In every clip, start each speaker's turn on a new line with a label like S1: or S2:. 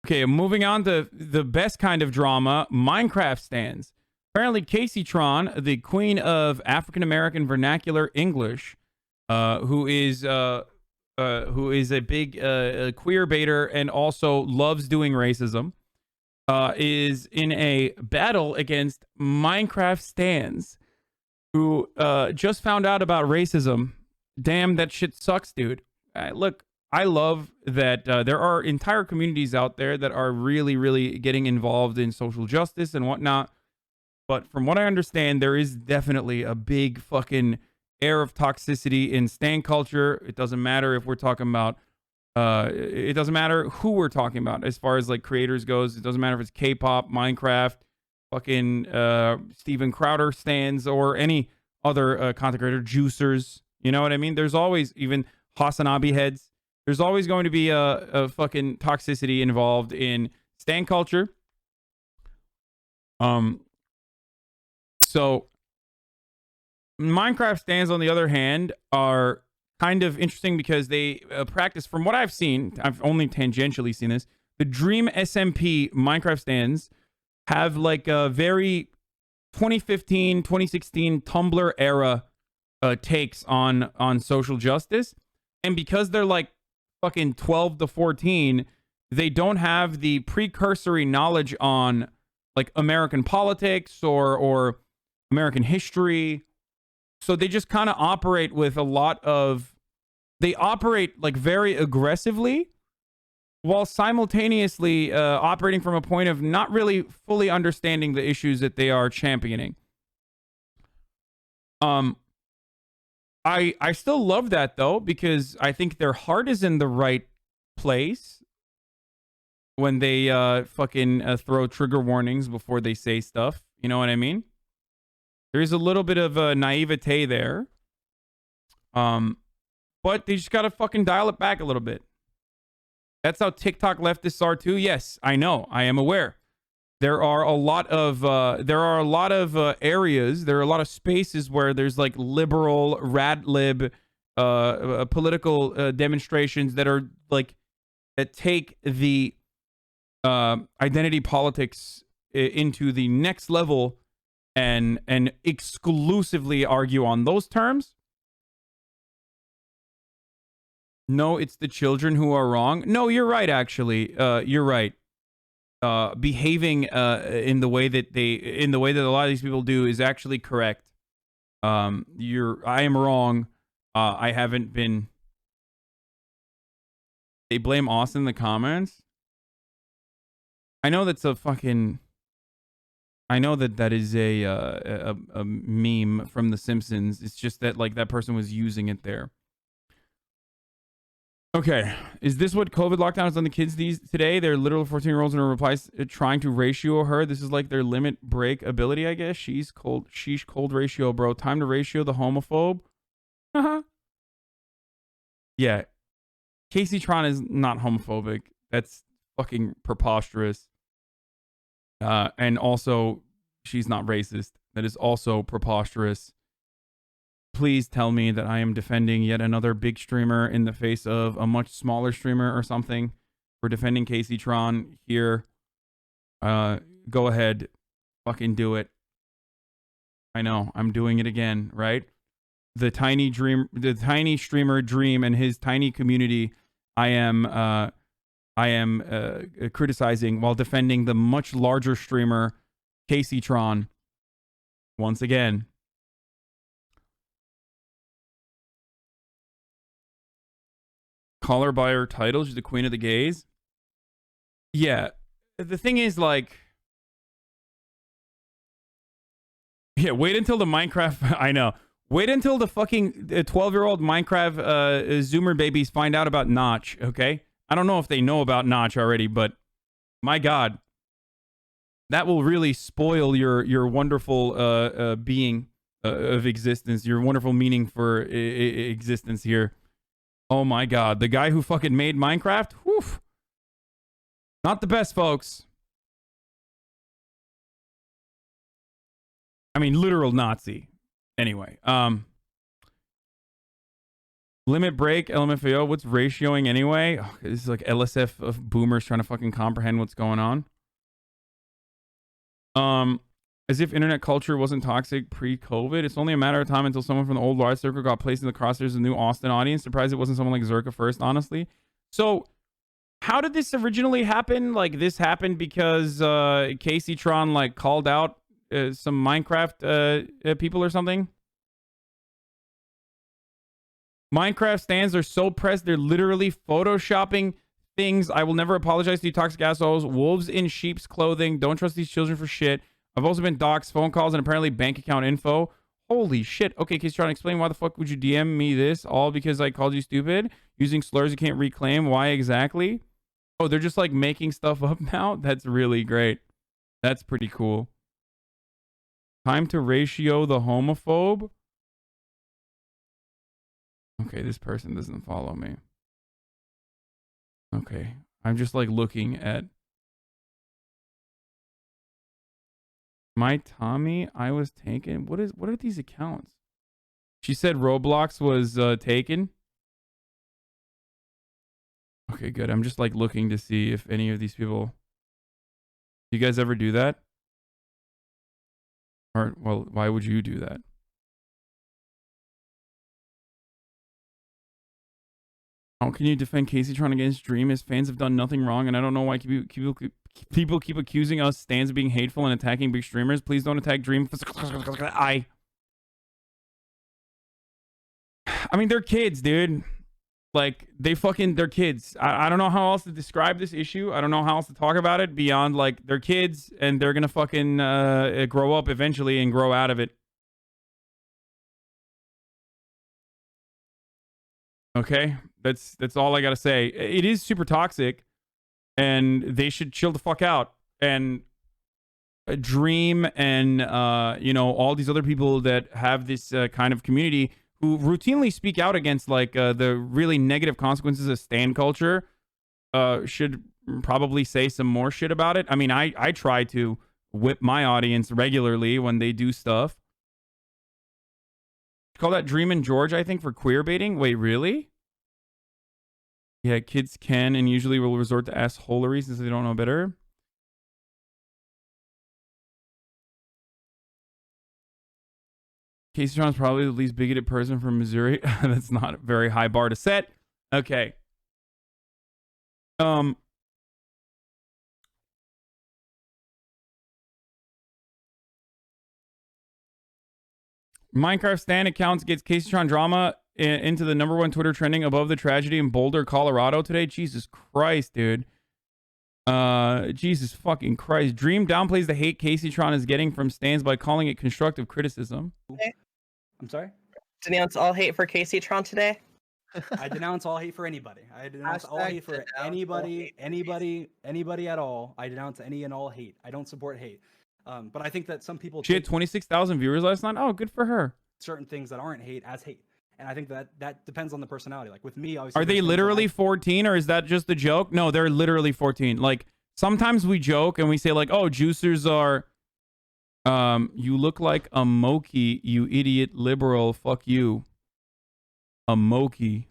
S1: Okay, moving on to the best kind of drama, Minecraft stands. Apparently, Kaceytron, the queen of African American vernacular English, who is a big queer baiter and also loves doing racism, is in a battle against Minecraft stands, who just found out about racism. Damn, that shit sucks, dude. Look, I love that there are entire communities out there that are really, really getting involved in social justice and whatnot. But from what I understand, there is definitely a big fucking air of toxicity in stan culture. It doesn't matter if we're talking about, it doesn't matter who we're talking about as far as like creators goes. It doesn't matter if it's K-pop, Minecraft, fucking Steven Crowder stands, or any other content creator, juicers. You know what I mean? There's always, even Hasanabi heads. There's always going to be a fucking toxicity involved in stan culture. So Minecraft stands, on the other hand, are kind of interesting because they practice, from what I've seen, I've only tangentially seen this, the Dream SMP Minecraft stands have like a very 2015, 2016 Tumblr era takes on social justice. And because they're like fucking 12 to 14, they don't have the precursory knowledge on like American politics or American history. So they just kind of operate with a lot of, they operate like very aggressively while simultaneously operating from a point of not really fully understanding the issues that they are championing. I still love that though, because I think their heart is in the right place when they fucking throw trigger warnings before they say stuff. You know what I mean? There's a little bit of naivete there. But they just gotta fucking dial it back a little bit. That's how TikTok leftists are too. Yes, I know. I am aware. There are a lot of areas. There are a lot of spaces where there's like liberal rad lib political demonstrations that are like that take the identity politics into the next level and exclusively argue on those terms. No, it's the children who are wrong. No, you're right. Actually, you're right. Behaving in the way that a lot of these people do is actually correct. I am wrong. I haven't been. They blame Austin in the comments. I know that's a fucking. I know that is a meme from The Simpsons. It's just that like that person was using it there. Okay, is this what COVID lockdown has done to kids today? They're literal 14-year-olds and replies trying to ratio her. This is like their limit break ability, I guess. Sheesh, cold ratio, bro. Time to ratio the homophobe. Yeah, Kaceytron is not homophobic. That's fucking preposterous. And also, she's not racist. That is also preposterous. Please tell me that I am defending yet another big streamer in the face of a much smaller streamer or something. We're defending Kaceytron here. Go ahead. Fucking do it. I know. I'm doing it again, right? The tiny streamer Dream and his tiny community I am criticizing while defending the much larger streamer Kaceytron once again. Call her by her title. She's the queen of the gays. Yeah. The thing is, like... Yeah, wait until the Minecraft... I know. Wait until the fucking 12-year-old Minecraft Zoomer babies find out about Notch, okay? I don't know if they know about Notch already, but... My God. That will really spoil your wonderful being of existence. Your wonderful meaning for existence here. Oh my God. The guy who fucking made Minecraft? Whew. Not the best, folks. I mean, literal Nazi. Anyway, Limit break, LMFAO. What's ratioing anyway? Oh, this is like LSF of boomers trying to fucking comprehend what's going on. As if internet culture wasn't toxic pre-COVID. It's only a matter of time until someone from the old wide circle got placed in the crosshairs of the new Austin audience. Surprised it wasn't someone like Zerka first, honestly. So, how did this originally happen? Like, this happened because Kaceytron like called out some Minecraft people or something. Minecraft stands are so pressed they're literally photoshopping things. I will never apologize to you toxic assholes. Wolves in sheep's clothing. Don't trust these children for shit. I've also been doxxed, phone calls, and apparently bank account info. Holy shit. Okay, Kaceytron, explain why the fuck would you DM me this? All because I called you stupid? Using slurs you can't reclaim. Why exactly? Oh, they're just like making stuff up now? That's really great. That's pretty cool. Time to ratio the homophobe. Okay, this person doesn't follow me. Okay, I'm just like looking at my Tommy. I was taken. What are these accounts? She said Roblox was taken. Okay, good. I'm just like looking to see if any of these people. Do you guys ever do that? Or well, why would you do that? How can you defend Kaceytron against Dream? His fans have done nothing wrong, and I don't know why people keep accusing us stands of being hateful and attacking big streamers. Please don't attack Dream. I mean, they're kids, dude. Like, they're kids. I don't know how else to describe this issue. I don't know how else to talk about it beyond, like, they're kids, and they're gonna fucking grow up eventually and grow out of it. Okay? That's all I gotta say. It is super toxic, and they should chill the fuck out. And Dream and, you know, all these other people that have this kind of community who routinely speak out against, like, the really negative consequences of stan culture should probably say some more shit about it. I mean, I try to whip my audience regularly when they do stuff. Call that Dream and George, I think, for queer baiting. Wait, really? Yeah, kids can and usually will resort to assholery since they don't know better. Kaceytron is probably the least bigoted person from Missouri. That's not a very high bar to set. Okay. Minecraft Stan accounts gets Kaceytron drama into the #1 Twitter trending above the tragedy in Boulder, Colorado today. Jesus Christ, dude. Jesus fucking Christ. Dream downplays the hate Kaceytron is getting from stans by calling it constructive criticism.
S2: Okay.
S3: I'm sorry?
S2: Denounce all hate for Kaceytron today?
S3: I denounce all hate for anybody. I denounce all hate for anybody at all. I denounce any and all hate. I don't support hate. But I think that some people
S1: She had 26,000 viewers last night. Oh, good for her.
S3: Certain things that aren't hate as hate. And I think that depends on the personality. Like with me, obviously.
S1: Are they literally 14 or is that just a joke? No, they're literally 14. Like sometimes we joke and we say like, "Oh, juicers are you look like a Moki, you idiot liberal. Fuck you." A Moki.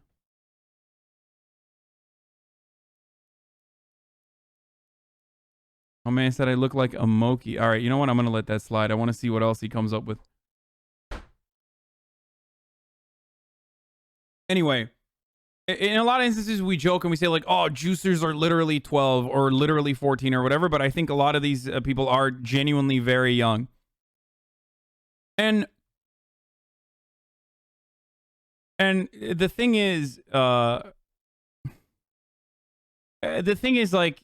S1: Oh man said I look like a Moki. All right, you know what? I'm going to let that slide. I want to see what else he comes up with. Anyway, in a lot of instances we joke and we say like, "Oh, juicers are literally 12 or literally 14 or whatever," but I think a lot of these people are genuinely very young. And the thing is like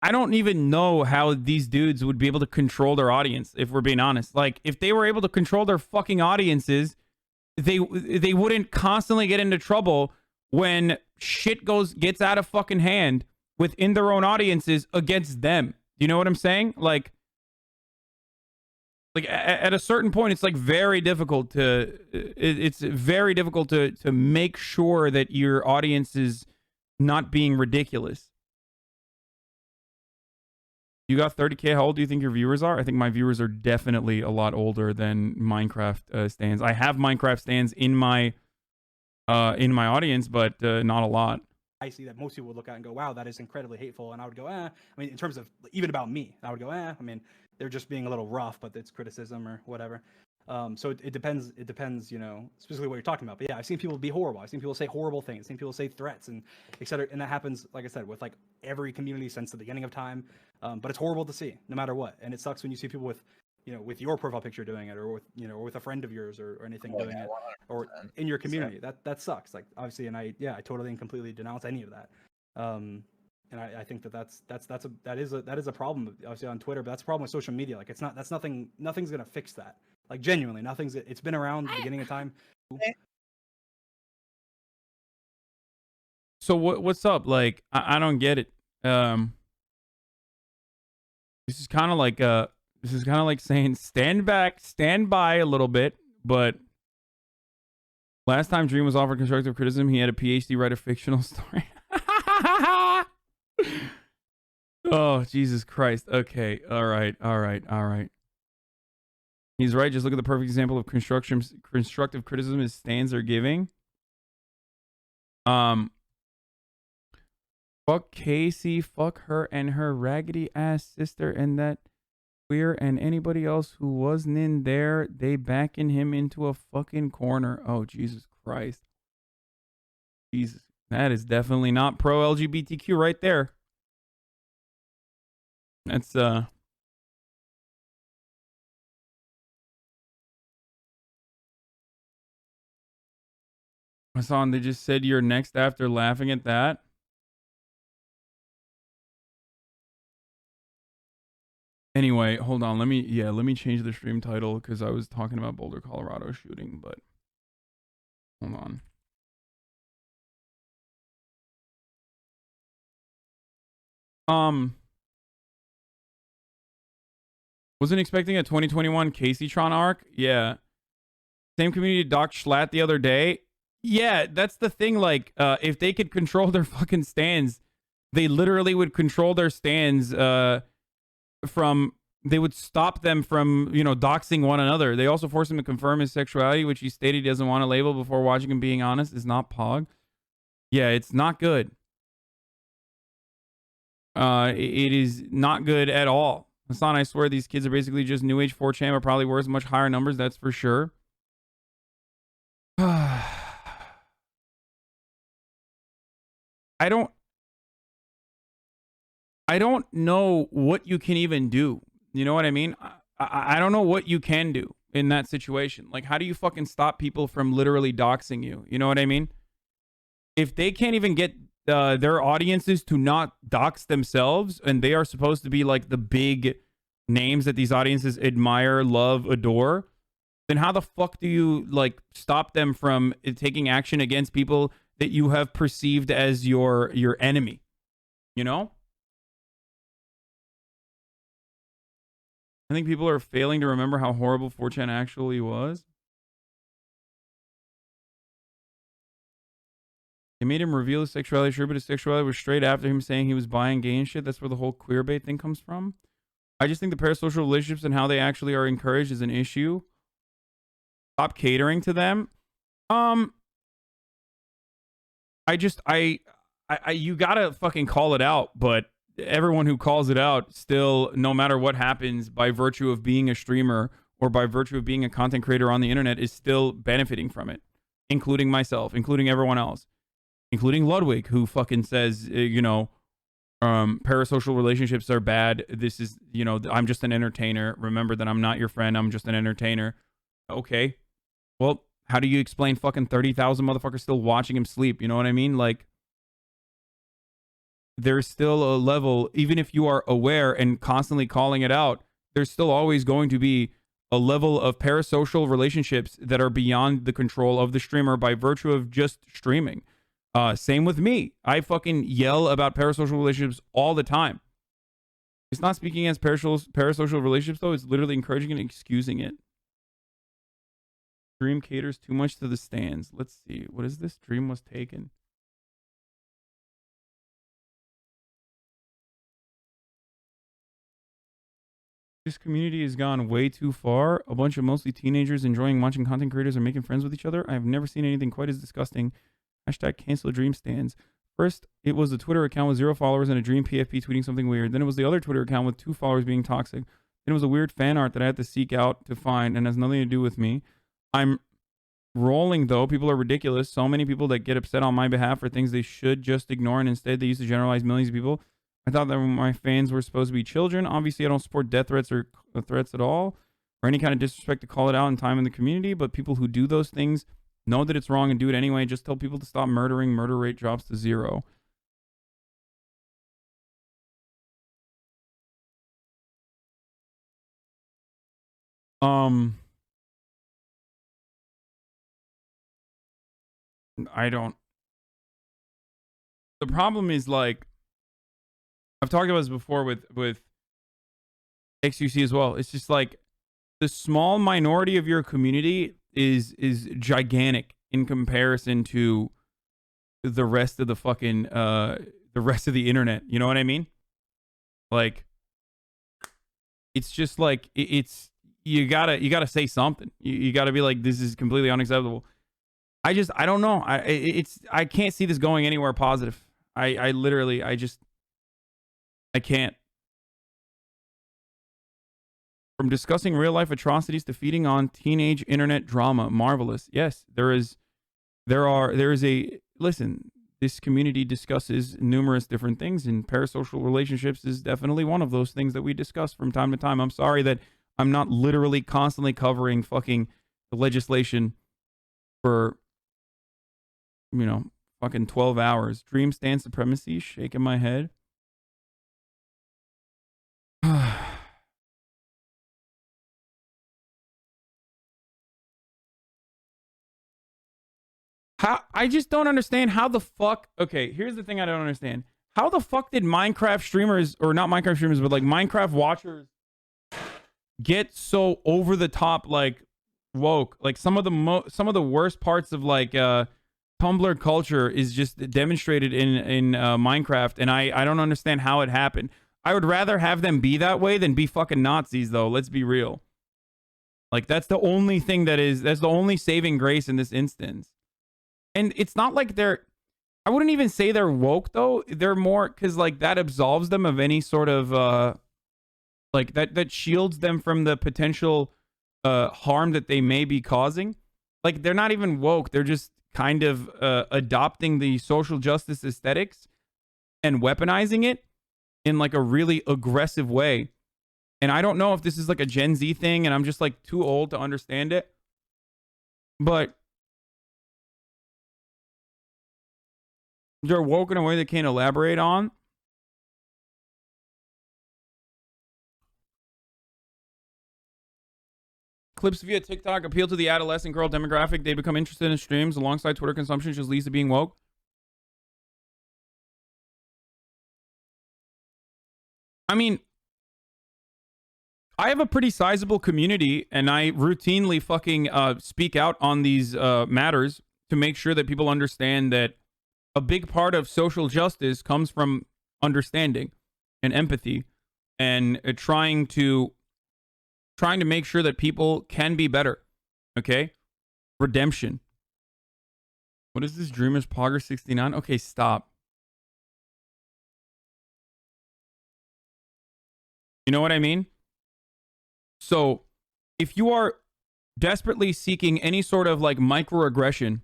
S1: I don't even know how these dudes would be able to control their audience, if we're being honest. Like, if they were able to control their fucking audiences, they wouldn't constantly get into trouble when shit gets out of fucking hand within their own audiences against them. You know what I'm saying? Like at a certain point, it's like very difficult to make sure that your audience is not being ridiculous. You got 30K. How old do you think your viewers are? I think my viewers are definitely a lot older than Minecraft stands. I have Minecraft stands in my audience, but not a lot.
S3: I see that most people would look at and go, wow, that is incredibly hateful. And I would go, I mean, in terms of even about me, I would go, I mean, they're just being a little rough, but it's criticism or whatever. So it depends, you know, specifically what you're talking about. But yeah, I've seen people be horrible. I've seen people say horrible things. I've seen people say threats and et cetera. And that happens, like I said, with like every community since the beginning of time. But it's horrible to see no matter what. And it sucks when you see people with, you know, with your profile picture doing it, or with, you know, or with a friend of yours or anything doing it, or in your community. That sucks. Like obviously, and I totally and completely denounce any of that. And I think that is a problem obviously on Twitter, but that's a problem with social media. Like nothing's gonna fix that. Like genuinely, it's been around the beginning of time.
S1: So what's up? Like I don't get it. This is kind of like saying stand back, stand by a little bit. But last time Dream was offered constructive criticism, he had a PhD write a fictional story. Oh, Jesus Christ. Okay. All right. He's right. Just look at the perfect example of constructive criticism his stands are giving. Fuck Casey, fuck her and her raggedy ass sister and that queer and anybody else who wasn't in there. They backing him into a fucking corner. Oh, Jesus Christ. Jesus. That is definitely not pro LGBTQ right there. That's Hassan, they just said you're next after laughing at that. Anyway, hold on. Let me change the stream title because I was talking about Boulder, Colorado shooting, but hold on. Wasn't expecting a 2021 Kaceytron arc. Yeah. Same community Doc Schlatt the other day. Yeah, that's the thing. Like, if they could control their fucking stands, they literally would control their stands they would stop them from, you know, doxing one another. They also forced him to confirm his sexuality, which he stated he doesn't want to label before watching him being honest. Is not pog. Yeah, it's not good. It is not good at all. Hassan, I swear these kids are basically just new age 4chan, but probably worth much higher numbers. That's for sure. I don't know what you can even do. You know what I mean? I don't know what you can do in that situation. Like, how do you fucking stop people from literally doxing you? You know what I mean? If they can't even get their audiences to not dox themselves, and they are supposed to be like the big names that these audiences admire, love, adore, then how the fuck do you like stop them from taking action against people that you have perceived as your enemy? You know? I think people are failing to remember how horrible 4chan actually was. They made him reveal his sexuality, sure, but his sexuality was straight after him saying he was buying gay and shit. That's where the whole queer bait thing comes from. I just think the parasocial relationships and how they actually are encouraged is an issue. Stop catering to them. You gotta fucking call it out, but everyone who calls it out still, no matter what happens, by virtue of being a streamer or by virtue of being a content creator on the internet, is still benefiting from it, including myself, including everyone else, including Ludwig, who fucking says, you know, parasocial relationships are bad. This is, you know, I'm just an entertainer. Remember that I'm not your friend. I'm just an entertainer. Okay. Well, how do you explain fucking 30,000 motherfuckers still watching him sleep? You know what I mean? Like, there's still a level, even if you are aware and constantly calling it out, there's still always going to be a level of parasocial relationships that are beyond the control of the streamer by virtue of just streaming. Same with me. I fucking yell about parasocial relationships all the time. It's not speaking against parasocial relationships, though. It's literally encouraging and excusing it. Stream caters too much to the stands. Let's see. What is this? Stream was taken. This community has gone way too far. A bunch of mostly teenagers enjoying watching content creators and making friends with each other. I've never seen anything quite as disgusting. Hashtag cancel dream stands. First, it was the Twitter account with 0 followers and a dream PFP tweeting something weird. Then it was the other Twitter account with 2 followers being toxic. Then it was a weird fan art that I had to seek out to find and has nothing to do with me. I'm rolling though. People are ridiculous. So many people that get upset on my behalf for things they should just ignore, and instead they used to generalize millions of people. I thought that my fans were supposed to be children. Obviously, I don't support death threats or threats at all, or any kind of disrespect to call it out in time in the community. But people who do those things know that it's wrong and do it anyway. Just tell people to stop murdering. Murder rate drops to 0. I don't. The problem is, like, I've talked about this before with XUC as well. It's just like the small minority of your community is gigantic in comparison to the rest of the fucking the rest of the internet. You know what I mean? Like, it's just like it's you gotta say something. You gotta be like, this is completely unacceptable. I don't know. I can't see this going anywhere positive. I literally I can't. From discussing real life atrocities to feeding on teenage internet drama, marvelous. Yes, there is a listen. This community discusses numerous different things, and parasocial relationships is definitely one of those things that we discuss from time to time. I'm sorry that I'm not literally constantly covering fucking the legislation for, you know, fucking 12 hours. Dream stand supremacy, shaking my head. I just don't understand how the fuck. Okay, here's the thing I don't understand. How the fuck did Minecraft streamers, or not Minecraft streamers, but like Minecraft watchers, get so over the top, like, woke? Like, some of the worst parts of like Tumblr culture is just demonstrated in Minecraft, and I don't understand how it happened. I would rather have them be that way than be fucking Nazis, though. Let's be real. Like, that's the only thing that's the only saving grace in this instance. And it's not like I wouldn't even say they're woke, though. They're more, because like that absolves them of any sort of like that shields them from the potential harm that they may be causing. Like, they're not even woke. They're just kind of adopting the social justice aesthetics and weaponizing it in like a really aggressive way. And I don't know if this is like a Gen Z thing and I'm just like too old to understand it. But they're woke in a way they can't elaborate on. Clips via TikTok appeal to the adolescent girl demographic. They become interested in streams alongside Twitter consumption, just leads to being woke. I mean, I have a pretty sizable community, and I routinely fucking speak out on these matters to make sure that people understand that a big part of social justice comes from understanding and empathy and trying to make sure that people can be better. Okay? Redemption. What is this? Dreamers Pogger 69? Okay, stop. You know what I mean? So, if you are desperately seeking any sort of like microaggression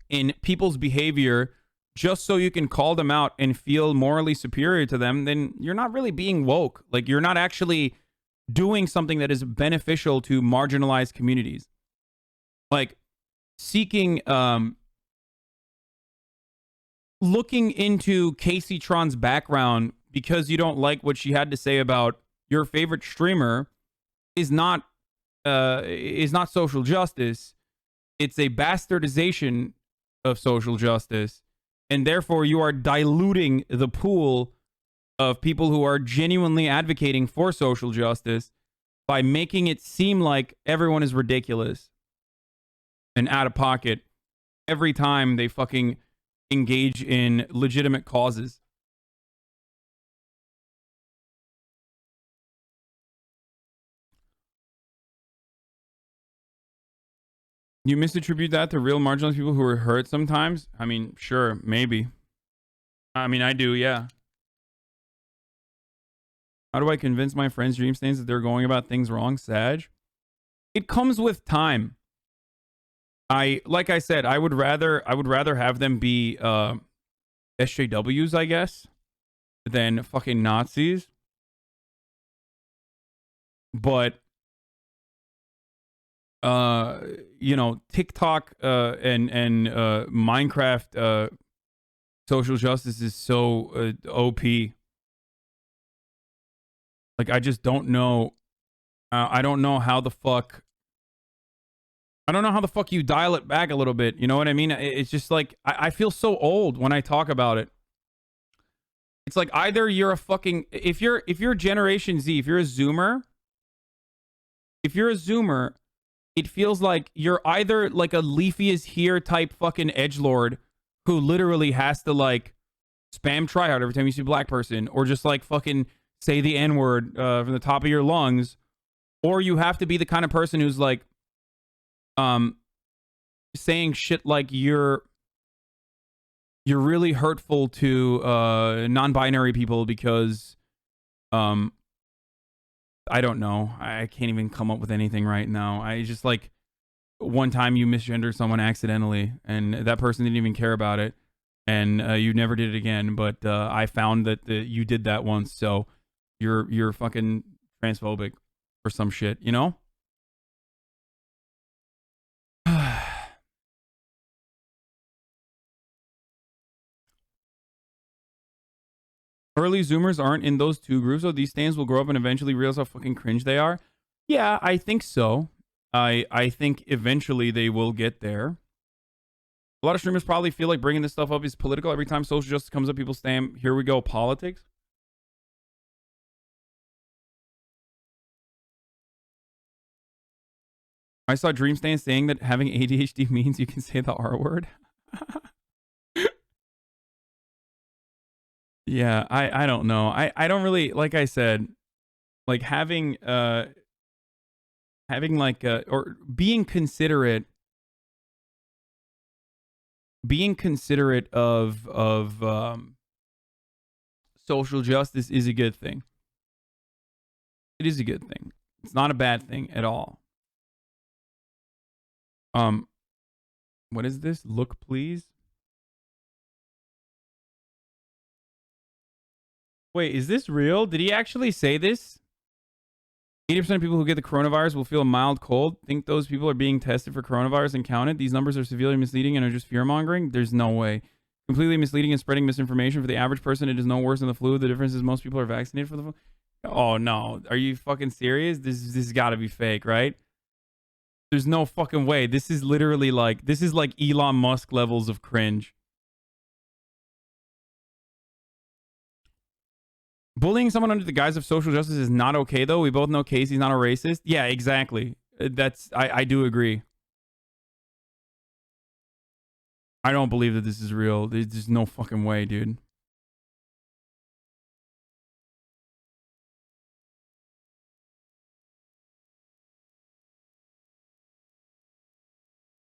S1: in people's behavior just so you can call them out and feel morally superior to them, then you're not really being woke. Like, you're not actually doing something that is beneficial to marginalized communities. Like, seeking, looking into Kaceytron's background because you don't like what she had to say about your favorite streamer is not social justice. It's a bastardization of social justice, and therefore you are diluting the pool of people who are genuinely advocating for social justice by making it seem like everyone is ridiculous and out of pocket every time they fucking engage in legitimate causes. You misattribute that to real marginalized people who are hurt sometimes? I mean, sure, maybe. I mean, I do, yeah. How do I convince my friends' dream stains that they're going about things wrong, Sag? It comes with time. Like I said, I would rather have them be SJWs, I guess, than fucking Nazis. But you know, TikTok and Minecraft social justice is so OP. Like, I just don't know. I don't know how the fuck. I don't know how the fuck you dial it back a little bit. You know what I mean? It's just like I feel so old when I talk about it. It's like either you're a fucking if you're Generation Z, if you're a Zoomer, it feels like you're either like a Leafy is here type fucking edgelord who literally has to like spam tryhard every time you see a black person, or just like fucking say the N-word from the top of your lungs, or you have to be the kind of person who's like saying shit like you're really hurtful to non-binary people because I don't know. I can't even come up with anything right now. I just like one time you misgendered someone accidentally and that person didn't even care about it, and you never did it again, but I found that you did that once, so you're fucking transphobic or some shit, you know? Early Zoomers aren't in those two groups, so these stands will grow up and eventually realize how fucking cringe they are. Yeah, I think so. I think eventually they will get there. A lot of streamers probably feel like bringing this stuff up is political. Every time social justice comes up, people stand, here we go, politics. I saw Dreamstan saying that having ADHD means you can say the R word. Yeah, I don't know. I don't really, like I said, like having like or being considerate of social justice is a good thing. It is a good thing. It's not a bad thing at all. What is this? Look, please. Wait, is this real? Did he actually say this? 80% of people who get the coronavirus will feel a mild cold. Think those people are being tested for coronavirus and counted? These numbers are severely misleading and are just fear-mongering? There's no way. Completely misleading and spreading misinformation. For the average person, it is no worse than the flu. The difference is most people are vaccinated for the flu. Oh, no. Are you fucking serious? This got to be fake, right? There's no fucking way. This is literally like, this is like Elon Musk levels of cringe. Bullying someone under the guise of social justice is not okay, though. We both know Casey's not a racist. Yeah, exactly. I do agree. I don't believe that this is real. There's just no fucking way, dude.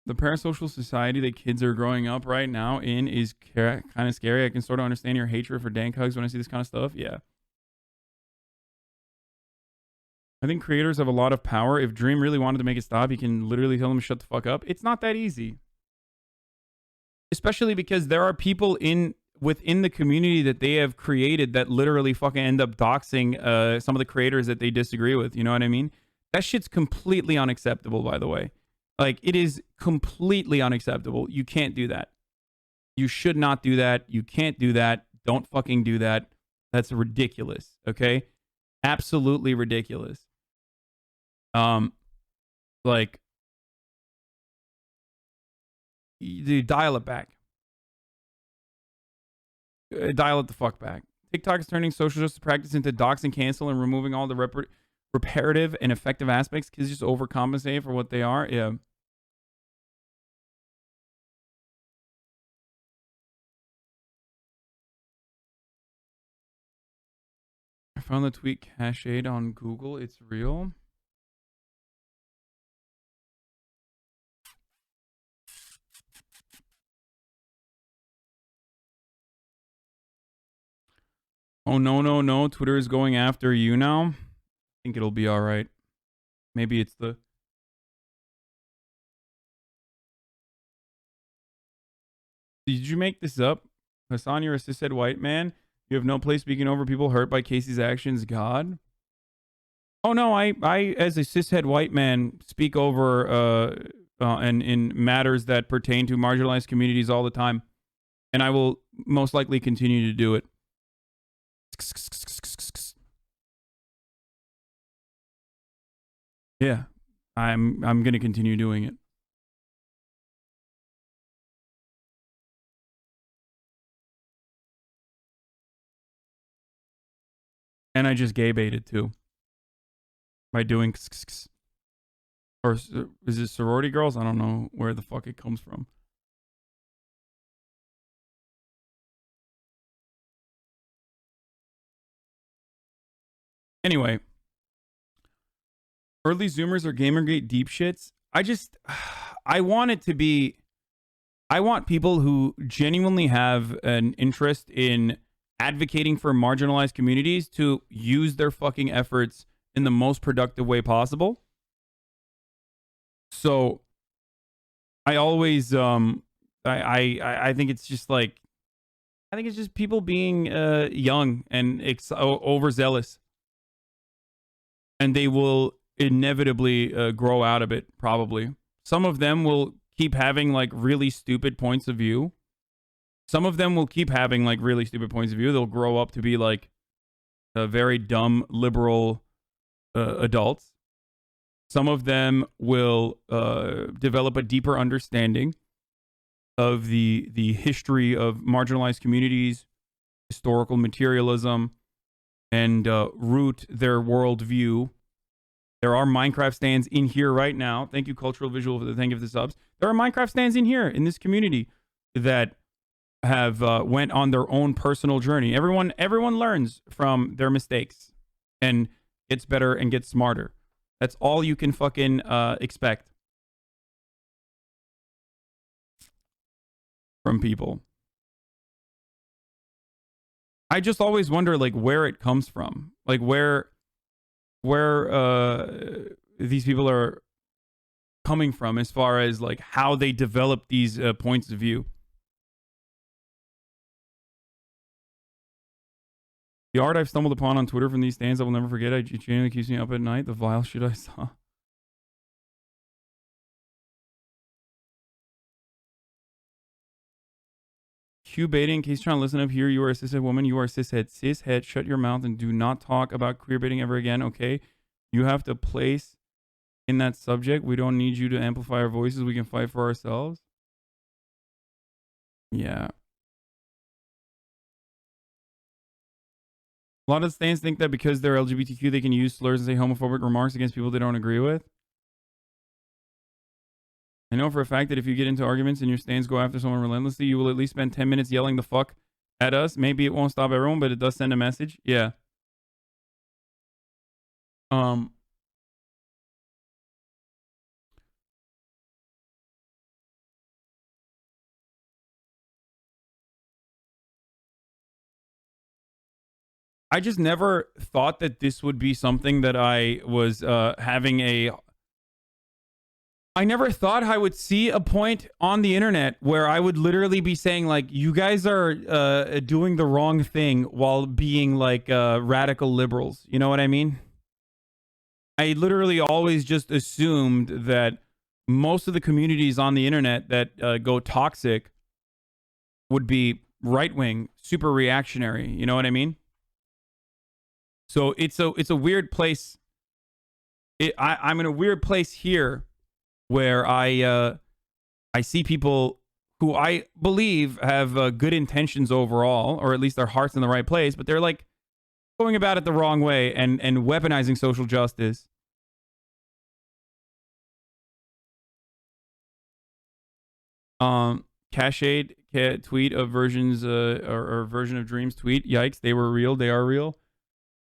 S1: The parasocial society that kids are growing up right now in is kind of scary. I can sort of understand your hatred for dank hugs when I see this kind of stuff. Yeah. I think creators have a lot of power. If Dream really wanted to make it stop, he can literally tell them to shut the fuck up. It's not that easy. Especially because there are people within the community that they have created that literally fucking end up doxing some of the creators that they disagree with. You know what I mean? That shit's completely unacceptable, by the way. Like, it is completely unacceptable. You can't do that. You should not do that. You can't do that. Don't fucking do that. That's ridiculous. Okay? Absolutely ridiculous. Like, you dial it back. Dial it the fuck back. TikTok is turning social justice practice into dox and cancel and removing all the reparative and effective aspects. Kids just overcompensate for what they are. Yeah. I found the tweet cached on Google. It's real. Oh, no. Twitter is going after you now. I think it'll be all right. Maybe it's the... Did you make this up? Hassan, you're a cishet white man. You have no place speaking over people hurt by Casey's actions. God. Oh no, I as a cishet white man speak over and in matters that pertain to marginalized communities all the time, and I will most likely continue to do it. Yeah, I'm gonna continue doing it. And I just gay baited too. By doing or is it sorority girls? I don't know where the fuck it comes from. Anyway, early Zoomers or Gamergate deep shits. I want it to be. I want people who genuinely have an interest in advocating for marginalized communities to use their fucking efforts in the most productive way possible. So I always I think it's just like I think it's just people being young and overzealous, and they will inevitably grow out of it. Probably some of them will keep having like really stupid points of view. Some of them will keep having like really stupid points of view. They'll grow up to be like a very dumb liberal adults. Some of them will develop a deeper understanding of the history of marginalized communities, historical materialism, and root their worldview. There are Minecraft stands in here right now. Thank you, Cultural Visual, for the thank you for the subs. There are Minecraft stands in here in this community that have went on their own personal journey. Everyone learns from their mistakes and gets better and gets smarter. That's all you can fucking expect from people. I just always wonder like where it comes from, like where these people are coming from as far as like how they develop these points of view. The art I've stumbled upon on Twitter from these stands I will never forget. It genuinely keeps me up at night. The vile shit I saw. Q baiting. Kaceytron, listen up here. You are a cishet woman. You are a cishet. Cishet, shut your mouth and do not talk about queer baiting ever again, okay? You have to place in that subject. We don't need you to amplify our voices. We can fight for ourselves. Yeah. A lot of stands think that because they're LGBTQ, they can use slurs and say homophobic remarks against people they don't agree with. I know for a fact that if you get into arguments and your stands go after someone relentlessly, you will at least spend 10 minutes yelling the fuck at us. Maybe it won't stop everyone, but it does send a message. Yeah. I just never thought that this would be something that I was having a... I never thought I would see a point on the internet where I would literally be saying like, you guys are doing the wrong thing while being like radical liberals. You know what I mean? I literally always just assumed that most of the communities on the internet that go toxic would be right-wing, super reactionary. You know what I mean? So it's a weird place. I'm in a weird place here where I see people who I believe have good intentions overall, or at least their heart's in the right place, but they're like going about it the wrong way and weaponizing social justice. Cached tweet of versions or version of Dreams tweet. Yikes, they were real. They are real.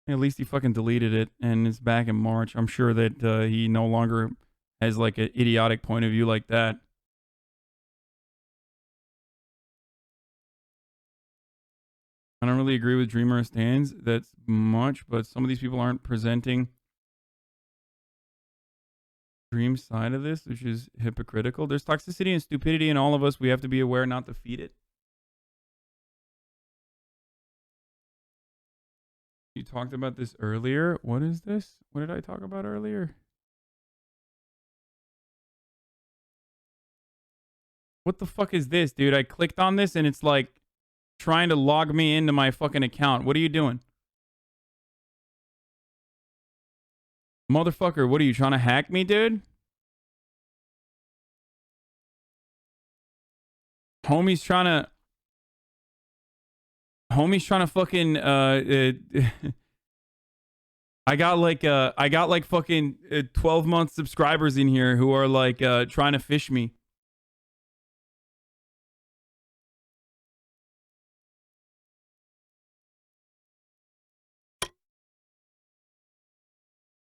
S1: At least he fucking deleted it, and it's back in March. I'm sure that he no longer has like an idiotic point of view like that. I don't really agree with Dreamer stands that's much, but some of these people aren't presenting Dream side of this, which is hypocritical. There's toxicity and stupidity in all of us. We have to be aware not to feed it. You talked about this earlier. What is this? What did I talk about earlier? What the fuck is this, dude? I clicked on this and it's like trying to log me into my fucking account. What are you doing? Motherfucker, what are you trying to hack me, dude? Homie's trying to fucking I got like fucking 12-month subscribers in here who are like trying to fish me.